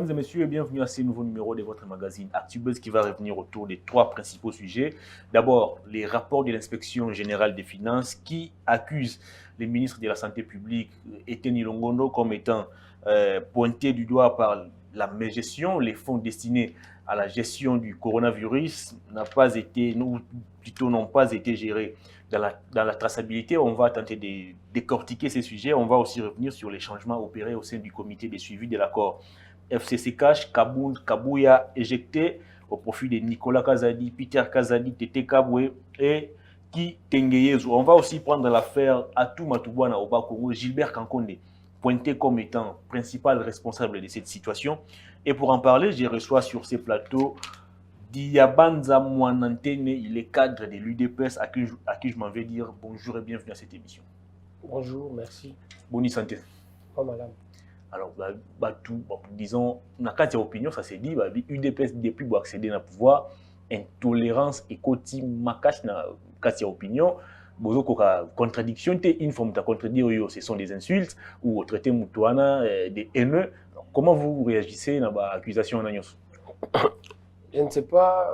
Mesdames et messieurs, bienvenue à ce nouveau numéro de votre magazine ActuBuzz qui va revenir autour des trois principaux sujets. D'abord, les rapports de l'inspection générale des finances qui accusent les ministres de la Santé publique, Etienne Longondo, comme étant pointés du doigt par la mégestion. Les fonds destinés à la gestion du coronavirus n'ont pas été gérés dans la traçabilité. On va tenter de décortiquer ces sujets. On va aussi revenir sur les changements opérés au sein du comité de suivi de l'accord FCC Cash, Kabouya éjecté au profit de Nicolas Kazadi, Peter Kazadi, Tete Kaboué et Ki Tengeyezu. On va aussi prendre l'affaire Atou Matoubouana au Bas-Congo, Gilbert Kankonde, pointé comme étant principal responsable de cette situation. Et pour en parler, je reçois sur ces plateaux Diabanza Mouanantene, il est cadre de l'UDPS à qui je m'en vais dire bonjour et bienvenue à cette émission. Bonjour, merci. Bonne santé. Oh, madame. Alors, disons, dans la opinion, ça s'est dit, l'UDPS depuis pour accéder au pouvoir, intolérance et côté makash na la opinion, contradiction, une forme de contredire, ce sont des insultes ou traiter Moutouana des haineux. Comment vous réagissez à l'accusation? Je ne sais pas,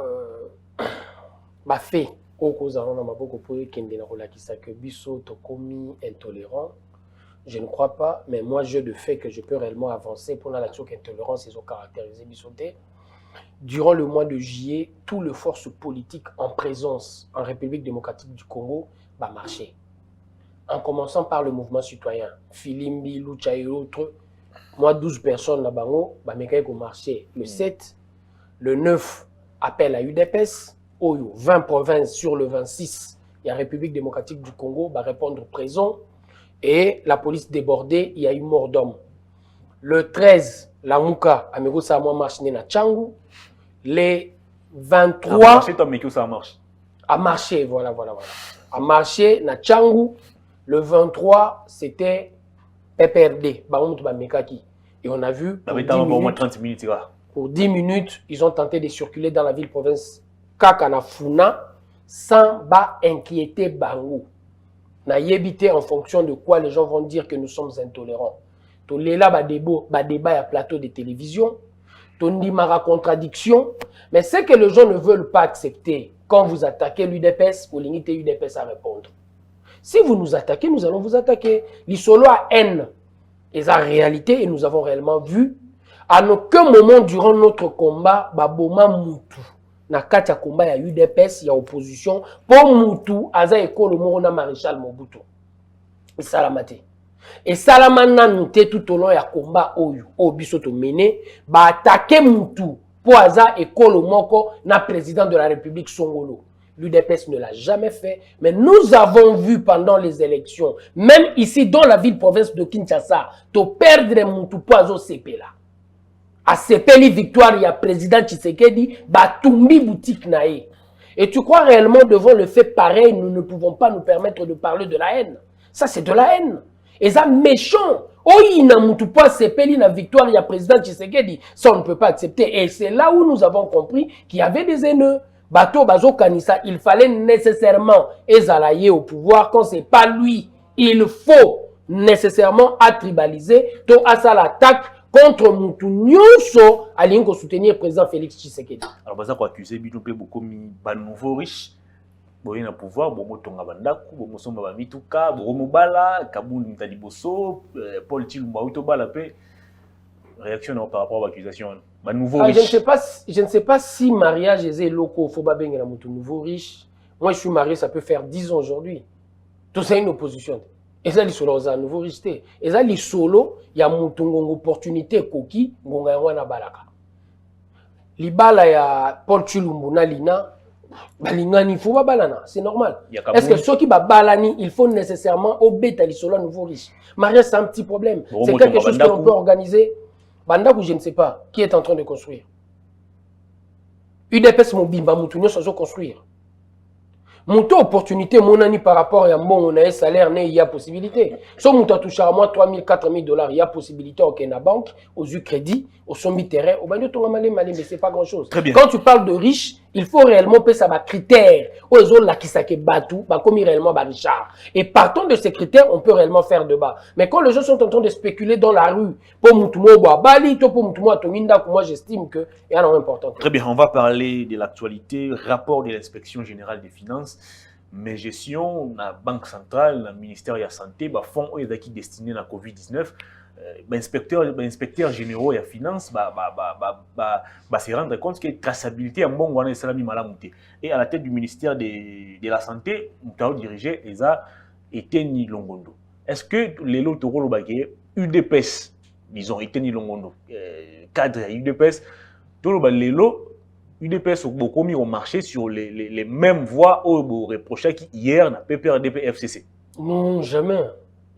fait au cause on a beaucoup pour que Bisso commis intolérant. Je ne crois pas, mais moi j'ai de fait que je peux réellement avancer pour l'action qu'intolérance ils ont caractérisé Bissoté. Durant le mois de juillet, toutes les forces politiques en présence en République démocratique du Congo va marcher. En commençant par le mouvement citoyen, Filimbi, Lucha et autres, moi 12 personnes là-bas, vont marcher le 7. Le 9, appel à UDPS. 20 provinces sur le 26, il y a la République démocratique du Congo, va répondre présent. Et la police débordée, il y a eu mort d'homme. Le 13, la Mouka, Amigo Samoa marche na Tchangou. Les 23... A marché, voilà. A marché na Tchangou. Le 23, c'était PPRD, Baoumoutou Bamekaki. Et on a vu... Pour 10 minutes, ils ont tenté de circuler dans la ville-province Kakanafuna sans inquiéter Bango. Na yébité en fonction de quoi les gens vont dire que nous sommes intolérants. To lela débat à plateau de télévision, to ndimara contradiction, mais ce que les gens ne veulent pas accepter quand vous attaquez l'UDPS, vous limitez l'UDPS à répondre. Si vous nous attaquez, nous allons vous attaquer. L'isolo a haine et la réalité, et nous avons réellement vu, à aucun moment durant notre combat, Baboma Moutou. Na katia combat ya UDPS, il y a opposition. Pour Moutou, Aza Ekolo Morona Maréchal Mobutu. Et Salamate. Et Salamana nous tout au long ya combat au bisoto mené, ba attaquer Moutou pour Aza Ekolo Moko na président de la République Songolo. L'UDPS ne l'a jamais fait, mais nous avons vu pendant les élections, même ici dans la ville-province de Kinshasa, to perdre Moutou pour Azo CP là. À CPLI victoire, il y a président Tshisekedi, Batumbi boutique nae. Et tu crois réellement devant le fait pareil, nous ne pouvons pas nous permettre de parler de la haine. Ça, c'est de la haine. Et ça, méchant. Oh, il n'a pas CPLI na victoire, il y a président Tshisekedi. Ça, on ne peut pas accepter. Et c'est là où nous avons compris qu'il y avait des haineux. Bato Bazo Kanissa, il fallait nécessairement ezalayer au pouvoir quand c'est pas lui. Il faut nécessairement attribaliser, to à ça l'attaque contre Moutou Nyonso, allié pour soutenir le président Félix Tshisekedi. Alors, vous avez accusé beaucoup de nouveaux riches. Vous avez le pouvoir, vous avez Bandaku, vous avez Mituka, vous avez Mobala, Kaboul Mtaliboso, Paul Chilumba, Autobala. Réaction par rapport à l'accusation. Je ne sais pas si mariage est loco, il faut pas bien que nouveau riche. Moi, je suis marié, ça peut faire 10 ans aujourd'hui. Tout ça, une opposition. Et ça, les solos, un nouveau riche. Et ça, les solos, il y a une opportunité coquille, wana balaka. Libala ya Paul Chilumbu na lina, balingani faut pas balana, c'est normal. Est-ce que ceux qui balani, il faut nécessairement obéir les solos nouveau riche. Mariage, c'est un petit problème. C'est quelque chose que l'on peut organiser. Bandaku, je ne sais pas qui est en train de construire. UDPS Mobimba Moutounio sans construire. Monto opportunité, mon ami par rapport à mon on a un salaire, il y a possibilité. Si on a touché à moi 3 000, 4 000 $, il y a possibilité au Kenya Bank, aux crédits, au sommet terrain, au bandeau ton malé, mais c'est pas grand chose. Quand tu parles de riches, il faut réellement que ça va critères aux autres là qui s'acquittent batou bah comme réellement Richard et partant de ces critères on peut réellement faire débat mais quand les gens sont en train de spéculer dans la rue pour mutumo boa bali to pour mutumo atonginda moi j'estime que il y a un important. Très bien, on va parler de l'actualité, rapport de l'inspection générale des finances, mais gestion la banque centrale, le ministère de la santé, bah fonds qui destinés à la COVID-19. Inspecteurs généraux et finances se rendre compte que la traçabilité est bon et à la tête du ministère de la santé nous dirigé Eteni Longondo. Est-ce que les lots UDPS disons Eteni Longondo cadre UDPS les lots UDPS ont beaucoup mis au marché sur les mêmes voies au reproché qui hier n'a PPRDP FCC? Non, jamais.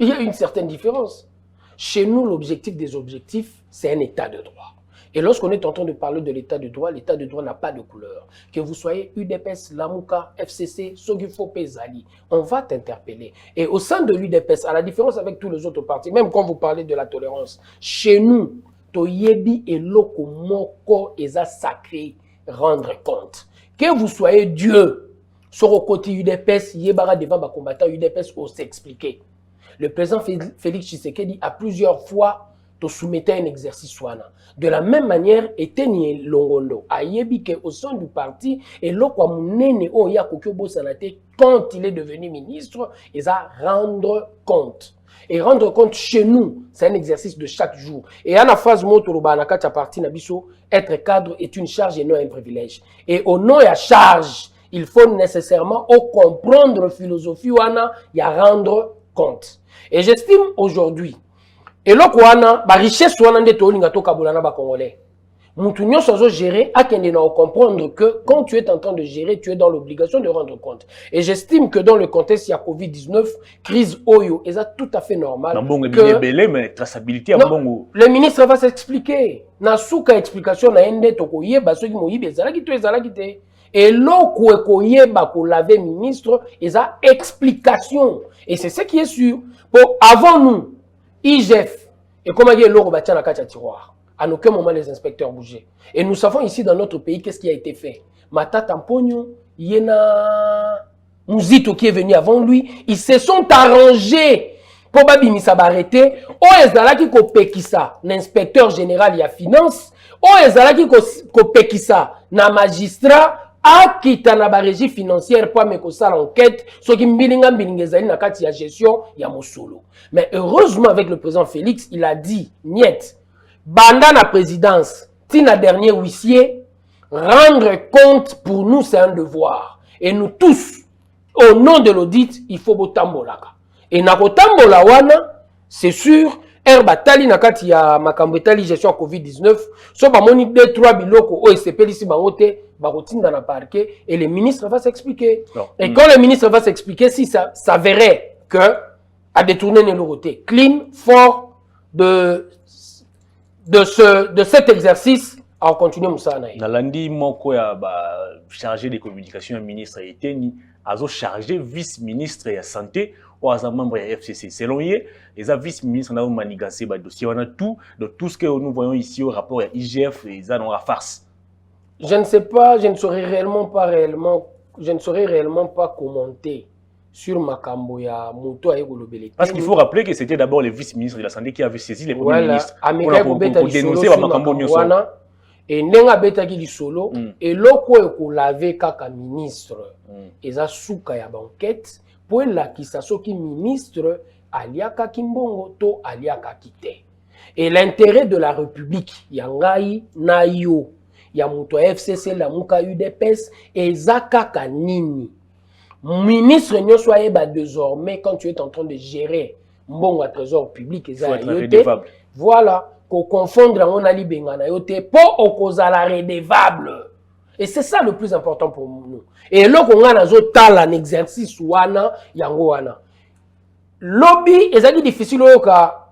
Il y a une certaine différence. Chez nous, l'objectif des objectifs, c'est un état de droit. Et lorsqu'on est en train de parler de l'état de droit n'a pas de couleur. Que vous soyez UDPS, Lamuka, FCC, Sogifo, Pezali, on va t'interpeller. Et au sein de l'UDPS, à la différence avec tous les autres partis, même quand vous parlez de la tolérance, chez nous, Toyebi et Loko Moko eza sacré, rendre compte. Que vous soyez Dieu, sur le côté UDPS, Yebara devant ma combattant UDPS, on s'expliquer. Le président Félix Tshisekedi a plusieurs fois soumettait un exercice soana. De la même manière, Eteni Longondo a yebi que au sein du parti et l'okwa munene o ya kokyobo sanate quand il est devenu ministre, il a rendre compte. Et rendre compte chez nous, c'est un exercice de chaque jour. Et à la phase motoroba na katia parti nabiso, être cadre est une charge et non un privilège. Et au nom et à charge, il faut nécessairement comprendre la philosophie wana ya rendre compte. Et j'estime aujourd'hui, et là, la richesse wana nde tolinga to kabulana ba congolais. Mutu nyonso azo gérer akende na comprendre que quand tu es en train de gérer, tu es dans l'obligation de rendre compte. Et j'estime que dans le contexte il y a COVID-19, crise oyo, et ça tout à fait normal. Mais traçabilité le ministre va s'expliquer. Na souka explication na ende tokoye ba soki moyibe ezalaki to ezalaki te. Et l'autre ekoyeba ko laver ministre, et ça explication. Et c'est ce qui est sûr. Pour avant nous IGF, et comme il y a l'euro bâti à tiroir, à aucun moment les inspecteurs bougeaient. Et nous savons ici dans notre pays qu'est-ce qui a été fait. Mata Tampogno, il y a Mouzito qui est venu avant lui, ils se sont arrangés pour Babimi s'arrêter. Oh, ezalaki ko pekisa, l'inspecteur général y a finance. Oh, ezalaki ko pekisa, na magistrat. Akita na ba régie financière pour me ça l'enquête ce qui mbilinga mbilingezali na kati ya gestion ya Mosolo. Mais heureusement avec le président Félix, il a dit niet banda na présidence tina dernier huissier rendre compte pour nous c'est un devoir et nous tous au nom de l'audit il faut botambolaka et na botambola wana c'est sûr batali na kati ya makambo etali gestion COVID-19 so ba moni 2-3 biloko o sepelisi bangote ba rotinda na parquet et le ministre va s'expliquer. Et quand le ministre va s'expliquer si ça s'avérait que a détourné Neloroté clean fort de cet exercice à continuer Moussa Naï. Nalandi moko ya ba chargé des communications ministre Eteni azo chargé vice-ministre ya santé ou à un membre de FCC. Selon lui, les vice-ministres ont manigancé le dossier. On a tout de tout ce que nous voyons ici au rapport à IGF et ils ont la farce. Je ne sais pas, je ne saurais réellement pas commenter sur Makambo ya Mouto et Golobele. Parce qu'il faut rappeler que c'était d'abord les vice-ministres de la santé qui avaient saisi les premiers ministres pour dénoncer Makambo Nyonso. Et nenga betaki li solo et loko eko laver kaka ministre. Eza souka ya banquette. Pour la qui qui ministre aliaka kimbongo to aliaka kite. Et l'intérêt de la République, yangai na yo, ya muto FCC la muka UDPS et zaka kanini. Ministre nyonso ayeba désormais quand tu es en train de gérer mbongo à trésor public et ça redevable. Voilà, ko confondre on ali bengana yote po okozala redevable. Et c'est ça le plus important pour nous. Et là, on a un exercice wana yango wana. Lobby, c'est difficile au cas.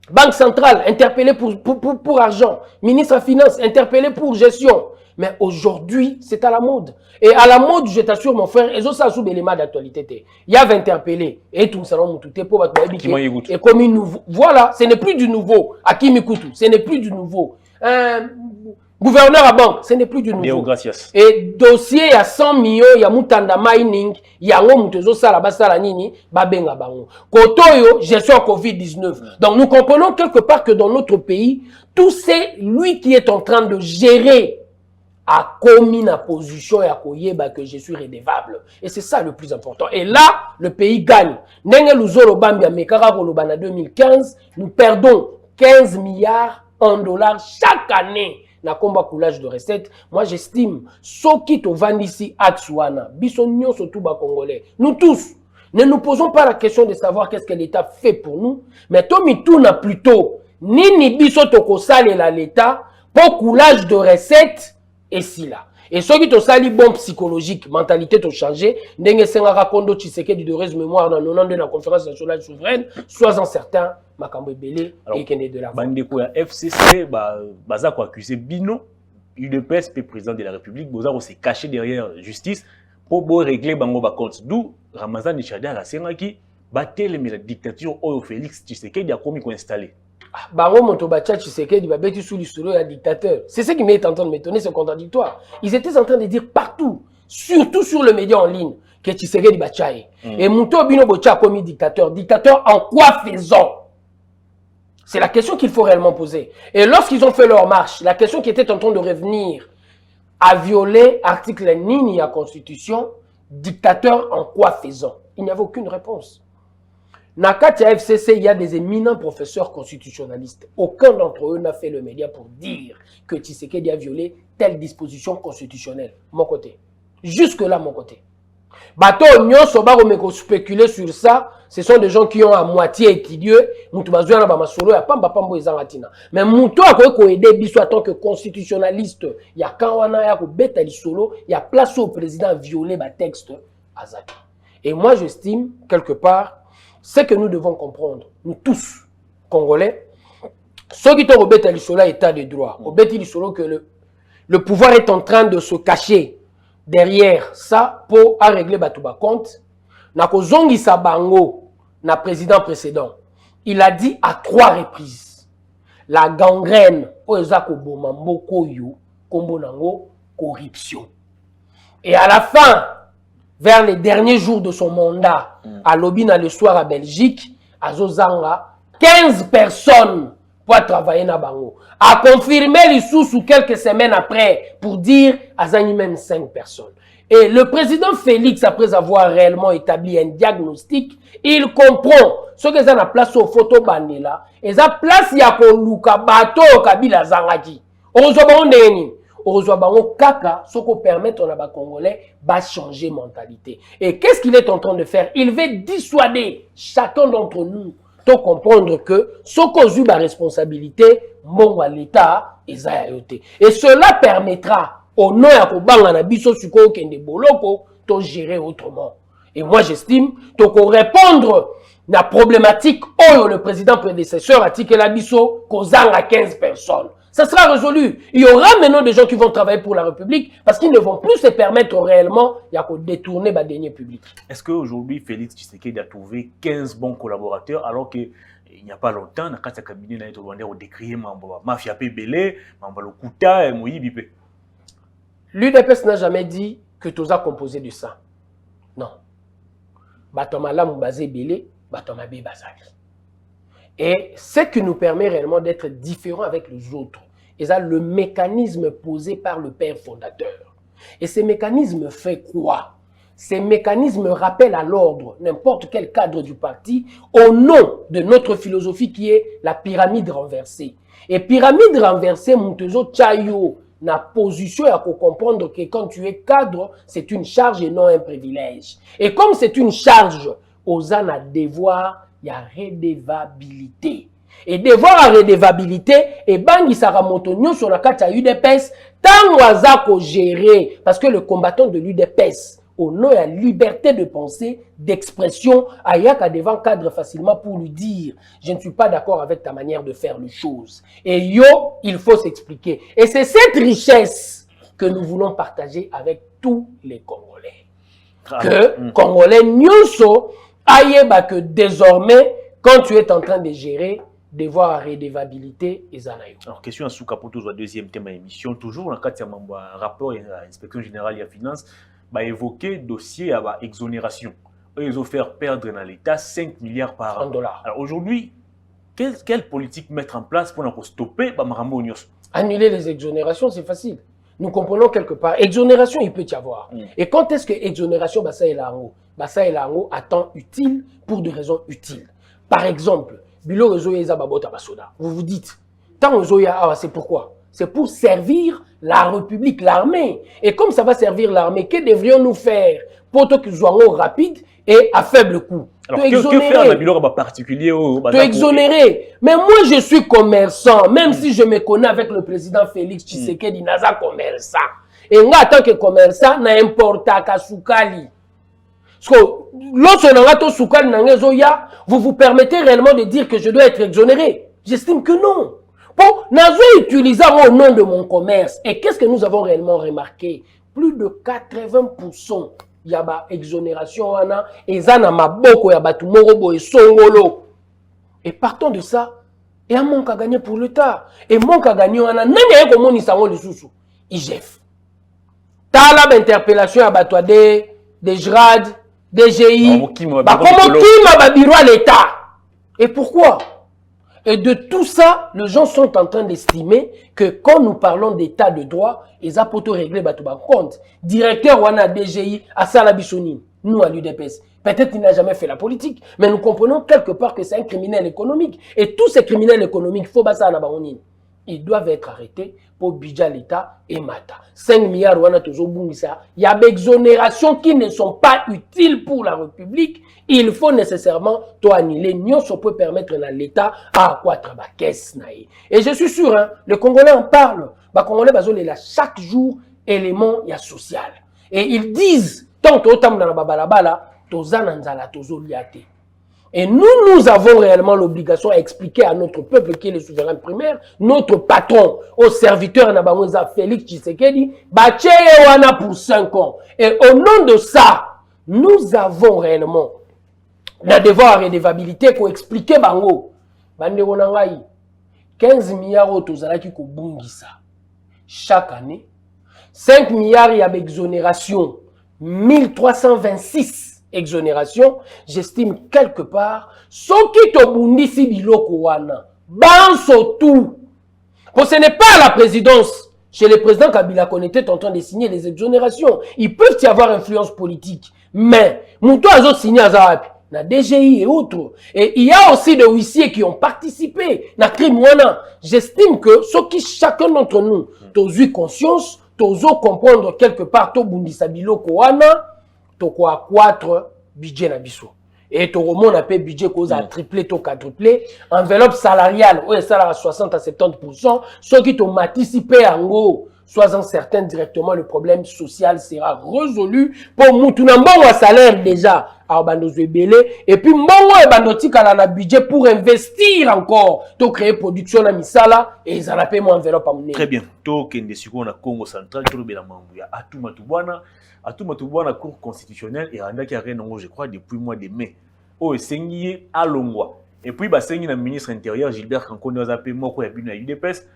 Banque centrale interpellée pour argent, ministre des Finances interpellé pour gestion. Mais aujourd'hui, c'est à la mode. Et à la mode, je t'assure, mon frère, ils ont ça sous l'élément d'actualité. Il y avait interpellé. Et tout ça, et comme une nouveau. Voilà, ce n'est plus du nouveau. Akimi Koutou, ce n'est plus du nouveau. gouverneur à banque, ce n'est plus du nouveau. Deo gracias. Et dossier à 100 millions, il y a Moutanda Mining, il y a Moutezo Salabasala Nini, Babenga Bango. Kotoyo, gestion Covid-19. Donc nous comprenons quelque part que dans notre pays, tout c'est lui qui est en train de gérer a commis ma position et a koyeba que je suis redevable. Et c'est ça le plus important. Et là, le pays gagne. Nenge Luzolo Bambia Mekara Kolobana 2015, nous perdons 15 milliards en dollars chaque année. Na combat coulage de recettes, moi j'estime, soki to vandisi Atsuana, bisonnion surtout bas congolais, nous tous, ne nous posons pas la question de savoir qu'est-ce que l'État fait pour nous, mais Tomi tourne plutôt, ni biso toko sale la l'État, pour coulage de recettes, et si là. Et ceux qui ont sali bon psychologique, mentalité ont changé, n'engue sengara kondo Tshisekedi de reste mémoire dans 92 de la conférence nationale souveraine, sois-en certain, Makambo Belé et Kende de la Bandeko ya FCC, baza ko accusé Bino, UDPS, président de la République, boza ko se cacher derrière justice pour régler bango ba compte. D'où Ramazan Chada a sengaki batele la dictature Oyo Félix Tshisekedi a commis ko installer. Bango Motobacha Tshisekedi babeti sous l'isolo ya dictateur. C'est ce qui m'est en train de m'étonner, c'est contradictoire. Ils étaient en train de dire partout, surtout sur le média en ligne, que Tshisekedi bachaye. Et Mouto Bino Bocha a commis dictateur. Dictateur en quoi faisant? C'est la question qu'il faut réellement poser. Et lorsqu'ils ont fait leur marche, la question qui était en train de revenir à violer article Nini de la Constitution, dictateur en quoi faisant? Il n'y avait aucune réponse. Nakatia FCC, il y a des éminents professeurs constitutionnalistes. Aucun d'entre eux n'a fait le média pour dire que Tshisekedi a violé telle disposition constitutionnelle. Mon côté. Jusque-là, mon côté. Bato Nyoso Baromeko spéculer sur ça, ce sont des gens qui ont à moitié étudié. Moutou Bazouana Bamasolo, ya Pamba Pambo Ezangatina. Mais Moutou a quoi aider Biso en tant que constitutionnaliste. Il y a Kawana, il y a Beta Solo, il y a place au président à violer ma texte Azaki. Et moi, j'estime, quelque part, ce que nous devons comprendre, nous tous, Congolais, ceux qui ont Beta Solo état de droit, au Beta Solo que le pouvoir est en train de se cacher derrière ça pour régler Batouba compte. Nakozongi Sabango, na président précédent, il a dit à 3 reprises la gangrène Oezako Bomambo Koyo, Kombonango, corruption. Et à la fin, vers les derniers jours de son mandat, à Lobina le soir à Belgique, à Zozanga, 15 personnes pour travailler na bango. A confirmé les sous quelques semaines après pour dire à Zani même 5 personnes. Et le président Félix, après avoir réellement établi un diagnostic, il comprend ce que ça na place au photo bandela et ça place ya ko luka bato kabila zangaki. Ozoba ondeni. Ozoba kaka ce qu'on permet on a ba congolais va changer mentalité. Et qu'est-ce qu'il est en train de faire? Il veut dissuader chacun d'entre nous de comprendre que ce qu'on a la responsabilité, mon l'État et cela permettra au nom à Kobanga na biso suko kende boloko de gérer autrement. Et moi j'estime que pour répondre à la problématique où le président prédécesseur a dit que la biso kozanga 15 personnes. Ça sera résolu. Il y aura maintenant des gens qui vont travailler pour la République parce qu'ils ne vont plus se permettre réellement de détourner les deniers publics. Est-ce qu'aujourd'hui, Félix Tshisekedi a trouvé 15 bons collaborateurs alors qu'il n'y a pas longtemps, dans le cabinet, on a décrié la mafia Pébélé, le Kouta et Moïbipé? L'UDPS n'a jamais dit que tout ça composé de ça. Non. Batomala Moubaze Bélé, Batomabe Bazali. Et ce qui nous permet réellement d'être différents avec les autres, et ça, le mécanisme posé par le père fondateur. Et ces mécanismes fait quoi? Ces mécanismes rappellent à l'ordre n'importe quel cadre du parti au nom de notre philosophie qui est la pyramide renversée. Et pyramide renversée, Moutezo Tchayo, na position à comprendre que quand tu es cadre, c'est une charge et non un privilège. Et comme c'est une charge, aux an à devoir, il y a redevabilité. Et devoir à redevabilité, et bangi saramotonio sur la carte à UDPS, tant oisako gérer, parce que le combattant de l'UDPS, au nom de la liberté de pensée, d'expression, ayaka devant cadre facilement pour lui dire, je ne suis pas d'accord avec ta manière de faire les choses. Et yo, il faut s'expliquer. Et c'est cette richesse que nous voulons partager avec tous les Congolais. Que Congolais nyonso, ayeba que désormais, quand tu es en train de gérer, devoir à redevabilité et zanayo. Alors, question à Soukapoto, le deuxième thème de l'émission, toujours dans le cadre de rapport à l'inspection générale de la finance, va évoquer le dossier à exonération. Ils ont fait perdre dans l'État 5 milliards par an. Alors aujourd'hui, quelle politique mettre en place pour stopper Marambo Nyos? Annuler les exonérations, c'est facile. Nous comprenons quelque part. Exonération, il peut y avoir. Et quand est-ce que exonération, ça est à temps utile pour des raisons utiles? Par exemple, Bilo Rezoya Babota Basoda. Vous vous dites, tant Rezoya, c'est pourquoi? C'est pour servir la République, l'armée. Et comme ça va servir l'armée, que devrions-nous faire pour que nous soyons rapides et à faible coût? Alors, que faire un Bilo particulier te exonérer. Mais moi, je suis commerçant, même si je me connais avec le président Félix Tshisekedi, naza commerçant. Et moi, en tant que commerçant, na importa ka soukali. Parce que lorsque on a to soukali na ngezoya, vous vous permettez réellement de dire que je dois être exonéré? J'estime que non. Bon, nazo utiliser au nom de mon commerce. Et qu'est-ce que nous avons réellement remarqué? Plus de 80%. Il y a exonération, et zana maboko ya batu morobo et songolo. Et partons de ça, il y a un manque à gagner pour l'État. Et manque à gagner, on a nani ya ko moni sango lisusu. IGF. Tala interpellation à batu des JRAD, des GI. Bah comment qui m'a biro à l'État? Et pourquoi? Et de tout ça, les gens sont en train d'estimer que quand nous parlons d'état de droit, ils ont régler Batouba compte. Directeur Wana DGI à Salabissoni, nous à l'UDPS. Peut-être qu'il n'a jamais fait la politique, mais nous comprenons quelque part que c'est un criminel économique. Et tous ces criminels économiques, il faut basa na baronine. Ils doivent être arrêtés pour budget l'État et Mata. 5 milliards Wana Tozo Bungisa. Il y a des exonérations qui ne sont pas utiles pour la République. Il faut nécessairement tout annuler. Nous, ça peut permettre à l'État à accroître la caisse. Et je suis sûr, hein, les Congolais en parlent. Les Congolais, ils ont chaque jour élément social. Et ils disent, tant que autant dans la babalabala, tozananzala tozoliate. Et nous avons réellement l'obligation à expliquer à notre peuple qui est le souverain primaire, notre patron, aux serviteurs Nabamouza Félix Tshisekedi, Bache Wana pour 5 ans. Et au nom de ça, nous avons réellement le devoir à redevabilité pour expliquer Bango. Bande Wonangai, 15 milliards autozalaki ko bungisa. Chaque année, 5 milliards y a exonération, 1326. Exonération, j'estime quelque part, ce qui te bundisi biloko wana, banso tout. Ce n'est pas la présidence. Chez le président Kabila qu'on était en train de signer les exonérations. Ils peuvent y avoir influence politique. Mais, Moutou a signé à Zarapi, la DGI et autres. Et il y a aussi des huissiers qui ont participé à crime wana. J'estime que ce qui chacun d'entre nous, t'as eu conscience, t'as comprendre quelque part, to bundisa biloko wana, toko accroître budget na biso et to remon appelle budget cause a triplé to quadruplé enveloppe salariale ou salaire à 60 à 70%, ceux qui t'ont anticipé en gros sois-en certain directement le problème social sera résolu pour mutuna mbongo salaire déjà à bandozo belé et puis mbongo e bandoti kala na budget pour investir encore to créer production na misala et ça la paie mon enveloppe à monnaie. Très bien, to kende siko na Congo central to bela mambu ya Atuma Tubwana. Atuma Tubwana cour constitutionnelle et randa qui a rien je crois depuis mois de mai. Oh sengi à Longwa. Et puis ba sengi na ministre intérieur Gilbert Kankonde Zape moko ya bino ya UDPS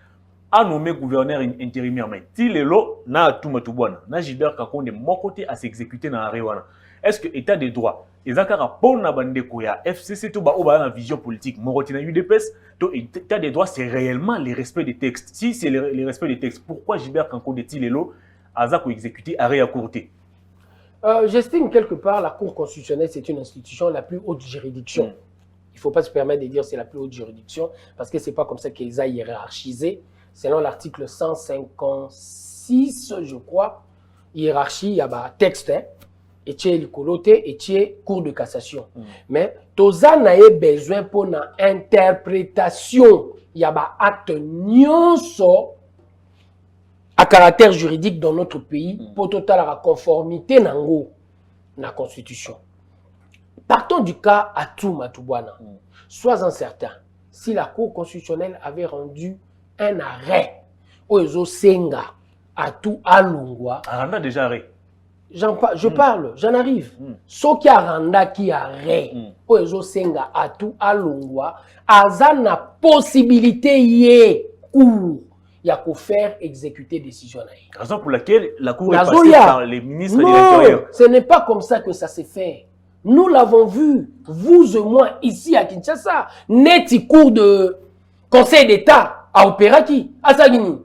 a nommé gouverneur intérimaire mais tilelo na Atuma Tubwana na Gilbert Kankonde moko te à s'exécuter na Arewana. Est-ce que état de droit ezakara pona bandeko ya FCC to ba oba na vision politique moko te na UDPS to état de droit c'est réellement le respect des textes. Si c'est le respect des textes, pourquoi Gilbert Kankonde tilelo Azako exécuté arrêt à courté? J'estime quelque part la Cour constitutionnelle, c'est une institution la plus haute juridiction. Il ne faut pas se permettre de dire c'est la plus haute juridiction parce que ce n'est pas comme ça qu'ils a hiérarchisé. Selon l'article 156, je crois, hiérarchie, il y a un texte, hein, et tu es l'écoloté, et tu es Cour de cassation. Mais Toza n'a besoin pour une interprétation. Il y a un acte nyonso à caractère juridique dans notre pays pour total la conformité nango na constitution. Partons du cas Atuma Tubwana. Sois-en certain, si la Cour constitutionnelle avait rendu un arrêt aux Senga à tout Alungwa, Aranda déjà arrêt. Je parle, j'en arrive. Ce qui a rendu qui arrête, oezo senga atu alongwa, azana possibilité yé cour, ya ko faire exécuter décision na. Raison pour laquelle la cour est passée par les ministres de l'Intérieur. Ce n'est pas comme ça que ça s'est fait. Nous l'avons vu, vous et moi ici à Kinshasa, neti cour de Conseil d'État à Opéraki, à Sagini.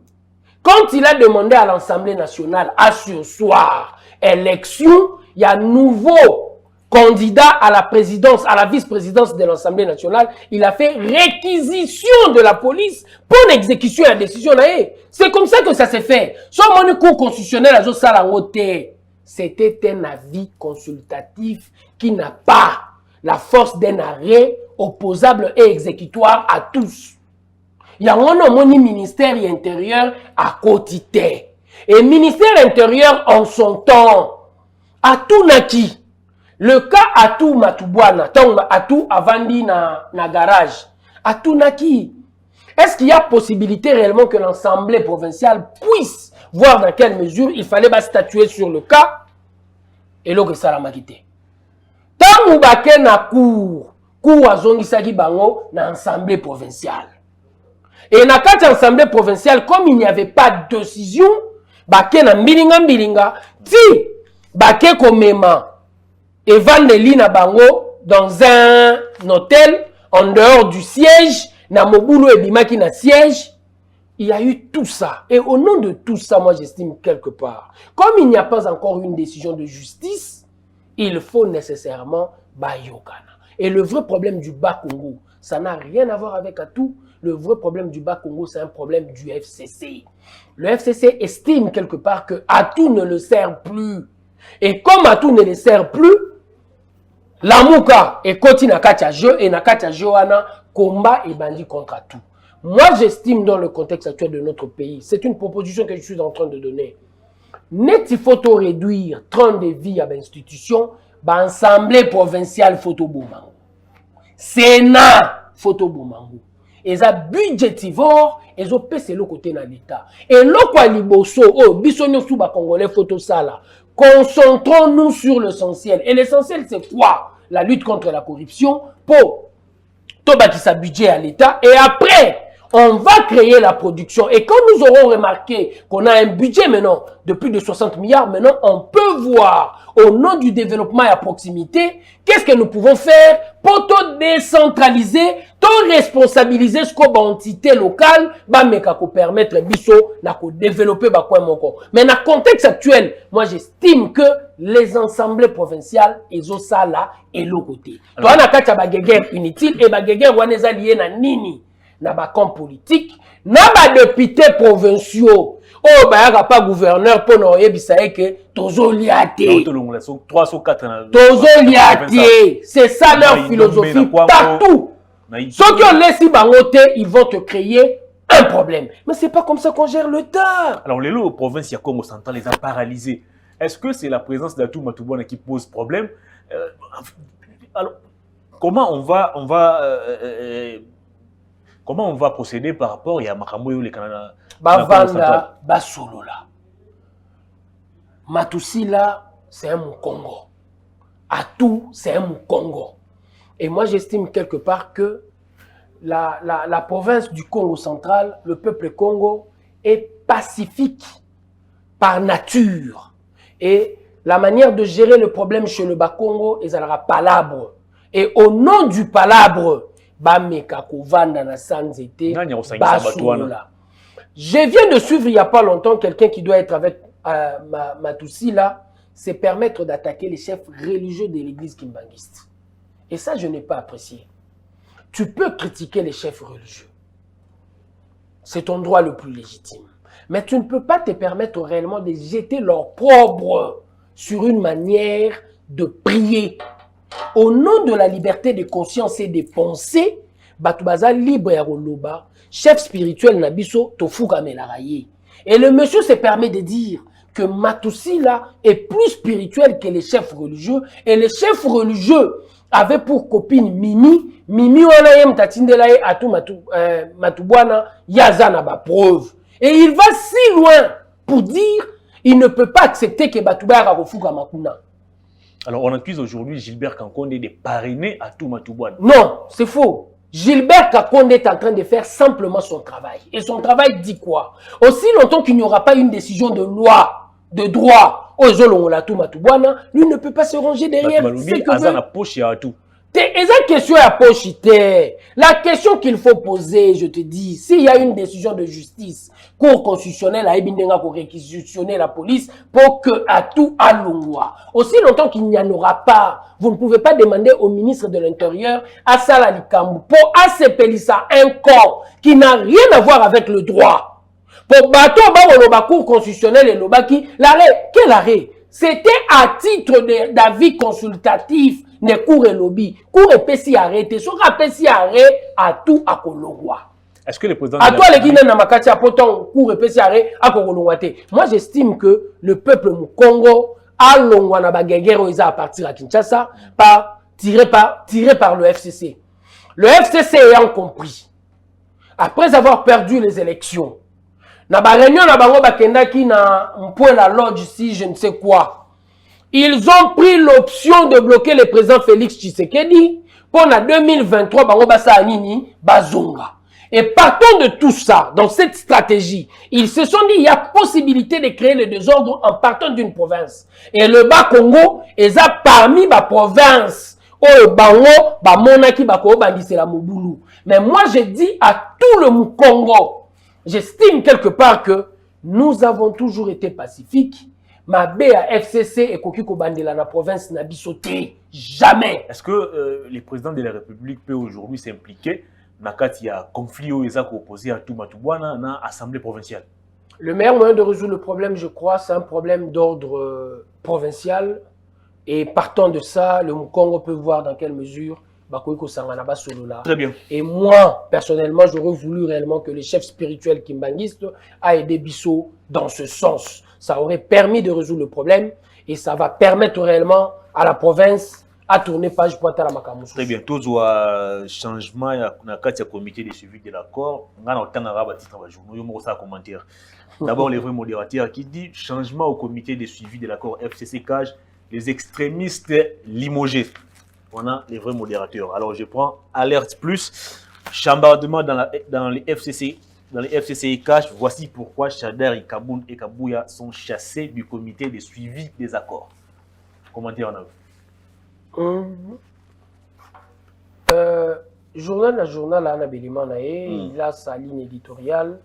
Quand il a demandé à l'Assemblée nationale à ce soir élection, il y a un nouveau candidat à la présidence, à la vice-présidence de l'Assemblée nationale. Il a fait réquisition de la police pour l'exécution de la décision. C'est comme ça que ça s'est fait. Sur mon cours constitutionnel à Josalangote, c'était un avis consultatif qui n'a pas la force d'un arrêt opposable et exécutoire à tous. Il y a un ministère intérieur à côté. Et ministère intérieur en son temps, à tout naki. Le cas à tout Matubwana, à tout Avandi na garage, à tout naki. Est-ce qu'il y a possibilité réellement que l'Assemblée provinciale puisse voir dans quelle mesure il fallait statuer sur le cas et l'autre salamakité. Tant ou baké na cour a zongisaki bango na Assemblée provinciale. Et dans cette assemblée provinciale, comme il n'y avait pas de décision, baké na mbilinga, ti baké komema Evandeli na bango dans un hôtel en dehors du siège, na mobulu ebimaki na siège, il y a eu tout ça. Et au nom de tout ça, moi j'estime quelque part, comme il n'y a pas encore une décision de justice, il faut nécessairement bayokana. Et le vrai problème du Bas-Congo, ça n'a rien à voir avec Atou. Le vrai problème du Bas-Congo, c'est un problème du FCC. Le FCC estime quelque part que Atou ne le sert plus. Et comme Atou ne le sert plus, Lamouka et Koti Nakatia jeu et Nakatia Joana combat et bandit contre Atou. Moi, j'estime dans le contexte actuel de notre pays, c'est une proposition que je suis en train de donner. Net il faut réduire 30 de vie à l'institution, l'Assemblée provinciale photo Boumango. Sénat photo Boumango. Ils ont budgétivore, ils ont payé le côté dans l'État. Et l'autre liboso, oh, bisonyo souba congolais photo ça là. Concentrons-nous sur l'essentiel. Et l'essentiel, c'est quoi? La lutte contre la corruption pour Tobaki sa budget à l'État. Et après, on va créer la production. Et quand nous aurons remarqué qu'on a un budget maintenant de plus de 60 milliards, maintenant, on peut voir au nom du développement à proximité, qu'est-ce que nous pouvons faire pour tout décentraliser, tout responsabiliser ce qu'on entité locale, mais qu'on permettre biso na ko développer ba quoi mon corps. Mais dans le contexte actuel, moi j'estime que les assemblées provinciales ils ont ça là et l'autre côté. Toi na kacha ba guerre inutile et ba guerre waneza lié na nini na ba camp politique, na ba députés provinciaux. Oh, bah, il n'y a pas gouverneur pour nous dire que Tozo liaté. Tozo liaté. C'est ça leur philosophie partout. Ceux qui ont laissé bangoté, ils vont te créer un problème. Mais ce n'est pas comme ça qu'on gère le temps. Alors, les lots provinces, il y a Congo central, les a paralysés. Est-ce que c'est la présence d'Atou Matubwana qui pose problème? Alors, comment on va procéder par rapport à Makamoyo les Canada? Bavanda Basolola. Matusila, c'est un Mukongo. Atou, c'est un Mukongo. Et moi, j'estime quelque part que la province du Congo central, le peuple Congo, est pacifique par nature. Et la manière de gérer le problème chez le Bas-Congo, ils aura palabre. Et au nom du palabre, Bameka Kovanda na Sanzete, Basolola. Je viens de suivre il n'y a pas longtemps quelqu'un qui doit être avec Matoussi là, c'est permettre d'attaquer les chefs religieux de l'église kimbangiste. Et ça, je n'ai pas apprécié. Tu peux critiquer les chefs religieux. C'est ton droit le plus légitime. Mais tu ne peux pas te permettre réellement de jeter leur propre sur une manière de prier. Au nom de la liberté de conscience et de pensée, Batoubaza libre ya Roloba, chef spirituel Nabiso Tofuka Melaraye. Et le monsieur se permet de dire que Matoussi là est plus spirituel que les chefs religieux. Et les chefs religieux avaient pour copine Mimi. Mimi wana yem tatindelaye Atou Matubwana yazana ba preuve. Et il va si loin pour dire il ne peut pas accepter que Batouba Rakofuka Makuna. Alors, on accuse aujourd'hui Gilbert Kankonde de parrainer à Touma Toubouane. Non, c'est faux. Gilbert Kankonde est en train de faire simplement son travail. Et son travail dit quoi? Aussi longtemps qu'il n'y aura pas une décision de loi, de droit, lui ne peut pas se ranger derrière ce que veut. La question qu'il faut poser, je te dis, s'il y a une décision de justice, cour constitutionnelle a réquisitionner la police pour que à tout à l'ongwa. Aussi longtemps qu'il n'y en aura pas, vous ne pouvez pas demander au ministre de l'Intérieur à Salali Kambu pour assepelissa un corps qui n'a rien à voir avec le droit. Pour bateau, la cour constitutionnelle et l'obaki, l'arrêt, quel arrêt? C'était à titre d'avis consultatif. Ne cours et lobby, cours et pessi arrêté, sur un pessi arrêt à tout à Kolongwa. Est-ce que le président à toi les Guinéens n'a pas pourtant cours et pessi arrêt à Kolongwa. Moi j'estime que le peuple du Congo a Longwa na baguerre à partir à Kinshasa tiré par le FCC. Le FCC ayant compris, après avoir perdu les élections, na ba réunion na bango bakendaki na point la lodge ici je ne sais quoi. Ils ont pris l'option de bloquer le président Félix Tshisekedi pour la 2023 Bazonga. Et partant de tout ça, dans cette stratégie, ils se sont dit il y a possibilité de créer le désordre en partant d'une province. Et le Bas-Congo est parmi les provinces. Mais moi je dis à tout le Congo, j'estime quelque part que nous avons toujours été pacifiques. Ma BA FCC et Kokiko Bandela na province n'a bisoté jamais. Est-ce que le président de la République peut aujourd'hui s'impliquer dans un conflit opposé à Touma Toubouana dans l'Assemblée provinciale? Le meilleur moyen de résoudre le problème, je crois, c'est un problème d'ordre provincial. Et partant de ça, le Congo peut voir dans quelle mesure Très bien. Et moi, personnellement, j'aurais voulu réellement que le chef spirituel kimbanguiste a aidé Bissot dans ce sens. Ça aurait permis de résoudre le problème et ça va permettre réellement à la province à tourner page pour atteindre la Makamoussou. Très bien. Tout le changement dans le comité de suivi de l'accord, on a un commentaire. D'abord, les vrais modérateurs qui dit changement au comité de suivi de l'accord FCC Cage, les extrémistes limogés. On a les vrais modérateurs. Alors, je prends Alerte Plus, chambardement dans les FCC. Dans les FCC Cash, voici pourquoi Chadar et Kaboun et Kabouya sont chassés du comité de suivi des accords. Commentaire en œuvre. Journal à Anabelima, il a sa ligne éditoriale.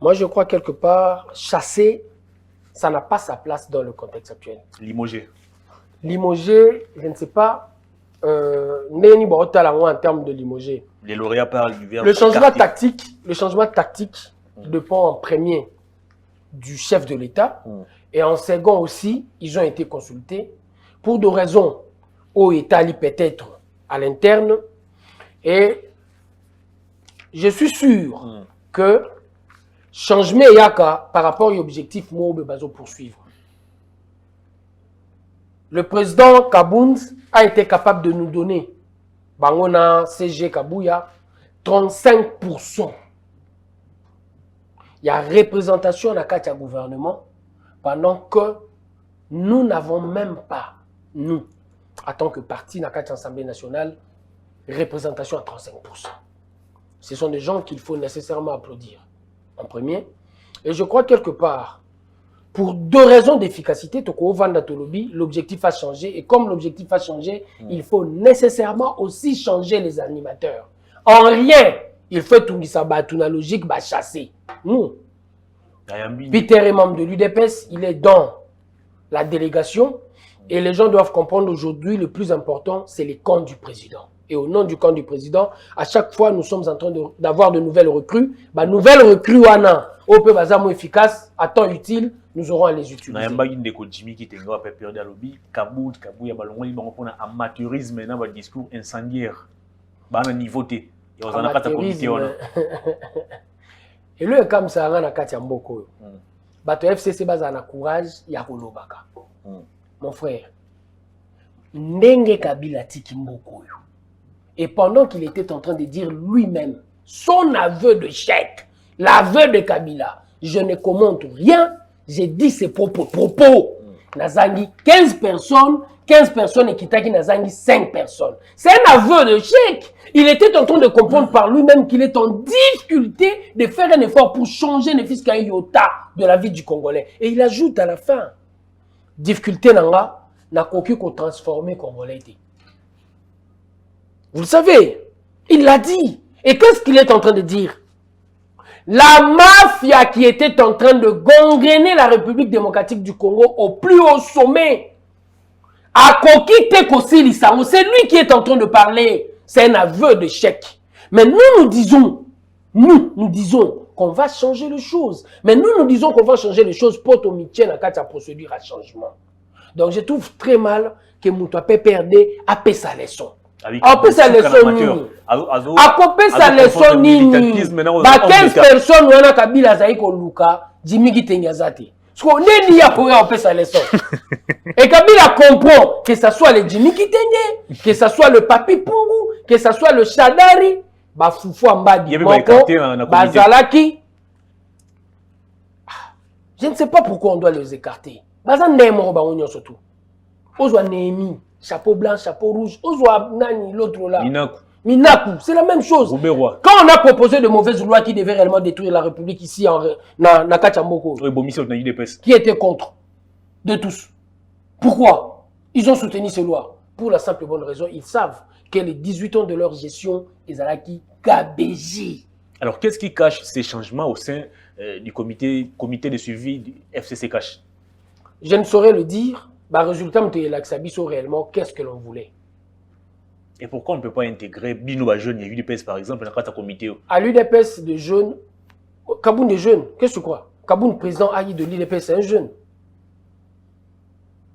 Moi, je crois quelque part, chasser, ça n'a pas sa place dans le contexte actuel. Limogé. Limogé, je ne sais pas. En termes de limogé. Les lauréats parlent du verbe. Le changement tactique dépend en premier du chef de l'État et en second aussi, ils ont été consultés pour des raisons au État peut-être à l'interne et je suis sûr que changement yaka par rapport à l'objectif Moube Bazo poursuivre. Le président Kabound a été capable de nous donner, Bangona CG Kabouya, 35%. Il y a représentation dans le gouvernement pendant que nous n'avons même pas, nous, en tant que parti dans l'Assemblée nationale, représentation à 35%. Ce sont des gens qu'il faut nécessairement applaudir, en premier. Et je crois quelque part, pour deux raisons d'efficacité, l'objectif a changé. Et comme l'objectif a changé, il faut nécessairement aussi changer les animateurs. En rien, il faut tout ça, la logique, chasser. Nous, Peter est membre de l'UDPS, il est dans la délégation. Et les gens doivent comprendre aujourd'hui, le plus important, c'est les comptes du président. Et au nom du camp du président, à chaque fois, nous sommes en train d'avoir de nouvelles recrues. Nouvelles recrues, au peu bazamo efficace, à temps utile, nous aurons à les utiliser. Na yamba inde ko Jimmy qui tenga pa période à lobby, Kabouya balongoli bango pona amateurisme na ba discours incendiaire. Ba na niveau té. Et on a kata comité on. Et le comme ça na kati ya mboko. Bato FCC baza na courage ya kolobaka. Mon frère. Ndenge Kabila tiki mboko yo. Et pendant qu'il était en train de dire lui-même son aveu de chèque, l'aveu de Kabila, je ne commente rien, j'ai dit ses propos. Nazangi 15 personnes et Kitaki Nazangi 5 personnes. C'est un aveu de chèque. Il était en train de comprendre par lui-même qu'il est en difficulté de faire un effort pour changer le fisc iota de la vie du Congolais. Et il ajoute à la fin, difficulté n'a qu'aucun qu'on transformer Congolais. Vous le savez, il l'a dit. Et qu'est-ce qu'il est en train de dire? La mafia qui était en train de gangréner la République démocratique du Congo au plus haut sommet a coquille Tekosi Lissango. C'est lui qui est en train de parler. C'est un aveu de chèque. Mais nous disons qu'on va changer les choses. Mais nous disons qu'on va changer les choses pour ton métier dans la procédure à changement. Donc je trouve très mal que Moutoua perde à payer sa leçon. Après sa leçon nini. Après sa leçon nini. 15 personnes ou un kabila zaïko luka, Jimmy Kitengazate. Ce qu'on est lié à après sa leçon. Et Kabila comprend que ce soit le Jimmy Kitenge, que ce soit le Papi Pungu, que ce soit le Shadari, Bafoufou Ambadi, Bazalaki. Je ne sais pas pourquoi on doit les écarter. Bazan Nemo Baonyo surtout. Ozwa Nehemi. Chapeau blanc, chapeau rouge. Ozwa Nani, l'autre là. Minaku, c'est la même chose. Quand on a proposé de mauvaises lois qui devaient réellement détruire la République ici en Nakachamboko, qui était contre de tous. Pourquoi? Ils ont soutenu ces lois. Pour la simple et bonne raison, ils savent que les 18 ans de leur gestion, ils allaient qui gabéger. Alors, qu'est-ce qui cache ces changements au sein du comité de suivi du FCC Cash? Je ne saurais le dire. Bah, résultat, nous réellement qu'est-ce que l'on voulait. Et pourquoi on ne peut pas intégrer Bino Jeune, il y a UDPS par exemple, dans le comité? À l'UDPS de jeunes, Kaboun des jeunes, qu'est-ce que quoi? Kaboun, président Aïe de l'UDPS, c'est un jeune.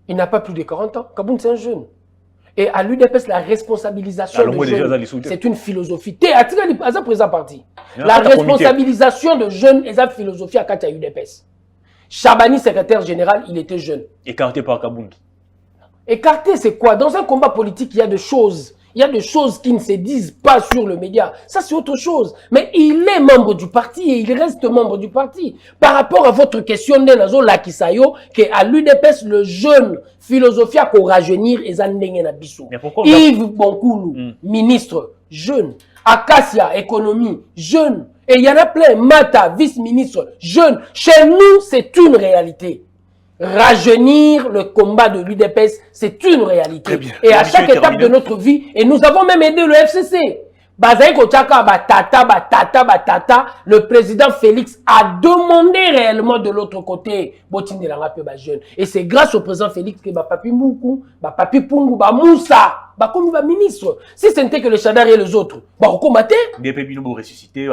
Il n'a pas plus de 40 ans. Kaboun, c'est un jeune. Et à l'UDPS, la responsabilisation de jeunes, c'est une philosophie. La responsabilisation de jeunes est une philosophie à Katia UDPS. Chabani, secrétaire général, il était jeune. Écarté par Kaboun. Écarté, c'est quoi? Dans un combat politique, il y a des choses. Il y a des choses qui ne se disent pas sur le média. Ça, c'est autre chose. Mais il est membre du parti et il reste membre du parti. Par rapport à votre question, Nazo Lakisayo, qu'à l'UDPS, le jeune philosophie à rajeunir et Zandenge Nabiso. Yves Bonkoulou, ministre, jeune. Acacia, économie, jeune. Et il y en a plein. Mata, vice-ministre, jeune. Chez nous, c'est une réalité. Rajeunir le combat de l'UDPS, c'est une réalité. Et à chaque étape de notre vie, et nous avons même aidé le FCC. Le président Félix a demandé réellement de l'autre côté, et c'est grâce au président Félix que Papi Moukou, Papi Pungu, Moussa, comme ministre. Si ce n'était que le Chadar et les autres, on combattait. Depuis nous ressuscité,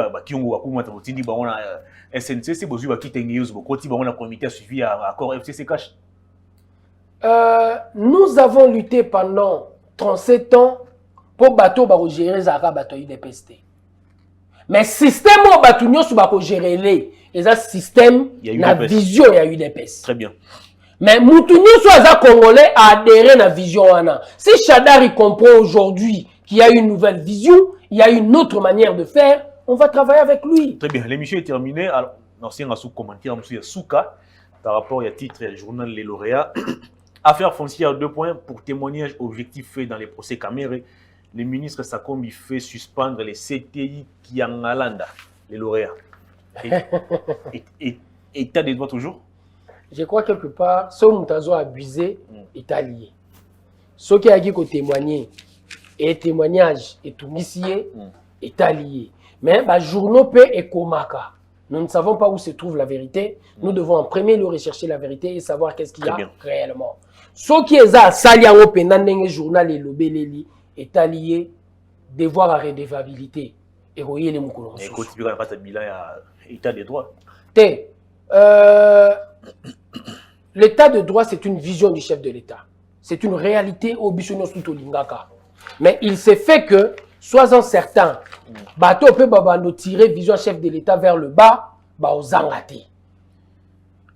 SNC, c'est besoin de le comité suivi à accord FCC Cash. Nous avons lutté pendant 37 ans pour bateau gérer Zara bateau UDPS. Mais système où bateau nous gérer les système na vision ya UDPS. Très bien. Mais Moutounio soit Congolais a adhéré à la vision. Si Chadari comprend aujourd'hui qu'il y a une nouvelle vision, il y a une autre manière de faire, on va travailler avec lui. Très bien. L'émission est terminée. Alors, on a sous-commentaire, il y a Souka, par rapport au titre du journal Les Lauréats. Affaire foncière 2 points pour témoignage objectif fait dans les procès Caméré. Le ministre Sakombi fait suspendre les CTI qui en Alanda, les lauréats. État des droits toujours? Je crois quelque part, ce Moutazo abusé est allié. Ce qui a dit qu'on témoigner, et témoignage et tout ici est allié. Mais les journaux peut et komaka. Nous ne savons pas où se trouve la vérité. Nous devons en premier lieu rechercher la vérité et savoir qu'est-ce qu'il y a réellement. Ce qui est à Saliango Penandenge journal et l'obéleli est allié devoir à redevabilité. Et voyez les mots. Et quand tu regardes le bilan, il y a état des droits. L'état de droit, c'est une vision du chef de l'État. C'est une réalité au Bissonos tout au Lingaka. Mais il s'est fait que, sois-en certain, bateau peut tirer vision chef de l'État vers le bas, aux Angati.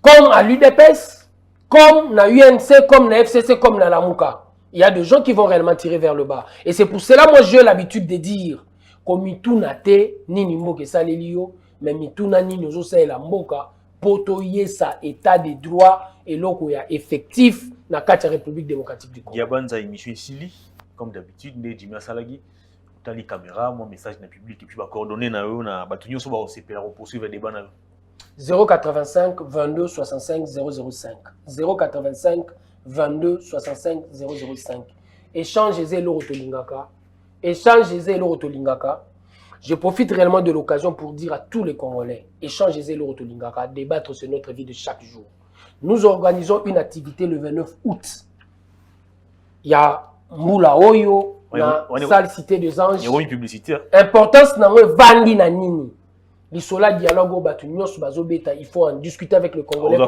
Comme à l'UDPS, comme na UNC, comme na FCC, comme na Lamuka. Il y a des gens qui vont réellement tirer vers le bas. Et c'est pour cela, moi, j'ai l'habitude de dire, comme Mituna te, ni Nimboke Salelio, mais Mituna ni Nozo la Mboka, poto yesa état de droit et loko ya effectif na kati ya République démocratique du Congo. Diabanza émission ici, comme d'habitude, né Jimmy Salagi, tali caméra, mon message na public et puis ba coordonner na eux na batunyo so ba OCPR pour poursuivre le débat na 085 22 65 005 085 22 65 005. Échangez le rotolingaka. Échangez le rotolingaka. Je profite réellement de l'occasion pour dire à tous les Congolais, échangez le rotolingaka, débattre sur notre vie de chaque jour. Nous organisons une activité le 29 août. Il y a Moula Oyo, la salle Cité des Anges. Il y a une publicité. Importance n'a vandi na nini. L'Isola dialogue au batu nyos bazobeta, il faut en discuter avec le Congolais.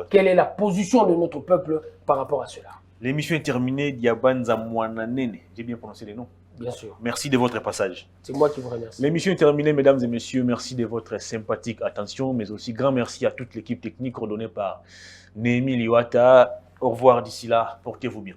Quelle est la position de notre peuple par rapport à cela? L'émission est terminée. Diabanza Mwananene. J'ai bien prononcé les noms. Bien sûr. Merci de votre passage. C'est moi qui vous remercie. L'émission est terminée, mesdames et messieurs. Merci de votre sympathique attention, mais aussi grand merci à toute l'équipe technique coordonnée par Némi Liwata. Au revoir d'ici là. Portez-vous bien.